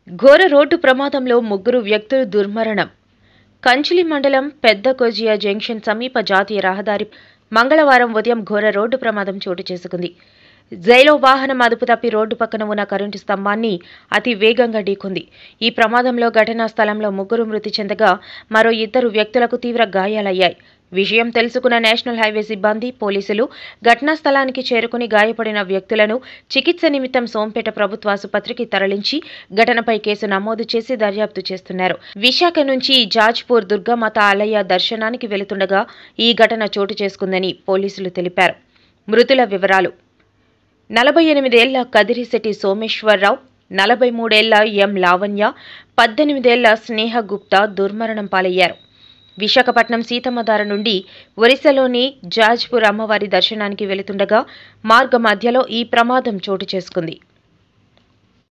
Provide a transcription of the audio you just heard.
ఘోర రోడ్డు ప్రమాదంలో ముగ్గురు వ్యక్తులు దుర్మరణం. కంచిలి మండలం పెద్ద కోజియా జంక్షన్ సమీప జాతీయ రహదారి మంగళవారం ఉదయం ఘోర రోడ్డు ప్రమాదం చోటు చేసుకుంది. జైలో వాహనం అదుపు తప్పి రోడ్డు పక్కన ఉన్న కరెంటు స్తంభాన్ని అతి వేగంగా ఢీకొంది. ఈ ప్రమాదంలో ఘటనా స్థలంలో ముగ్గురు మృతి చెందగా మరో ఇద్దరు వ్యక్తులకు తీవ్ర గాయాలయ్యాయి. విషయం తెలుసుకున్న నేషనల్ హైవే సిబ్బంది, పోలీసులు ఘటనా స్థలానికి చేరుకుని గాయపడిన వ్యక్తులను చికిత్స నిమిత్తం సోంపేట ప్రభుత్వ ఆసుపత్రికి తరలించి ఘటనపై కేసు నమోదు చేసి దర్యాప్తు చేస్తున్నారు. విశాఖ నుంచి జాజ్పూర్ దుర్గామాత ఆలయ దర్శనానికి వెళుతుండగా ఈ ఘటన చోటు చేసుకుందని పోలీసులు తెలిపారు. మృతుల వివరాలు: 48 ఏళ్ల కదిరిశెట్టి సోమేశ్వరరావు, 43 ఏళ్ల ఎం లావణ్య, 18 ఏళ్ల స్నేహ గుప్తా దుర్మరణం పాలయ్యారు. విశాఖపట్నం సీతమ్మధార నుండి ఒరిస్సాలోని జాజ్పూర్ అమ్మవారి దర్శనానికి వెళుతుండగా మార్గ మధ్యలో ఈ ప్రమాదం చోటు చేసుకుంది.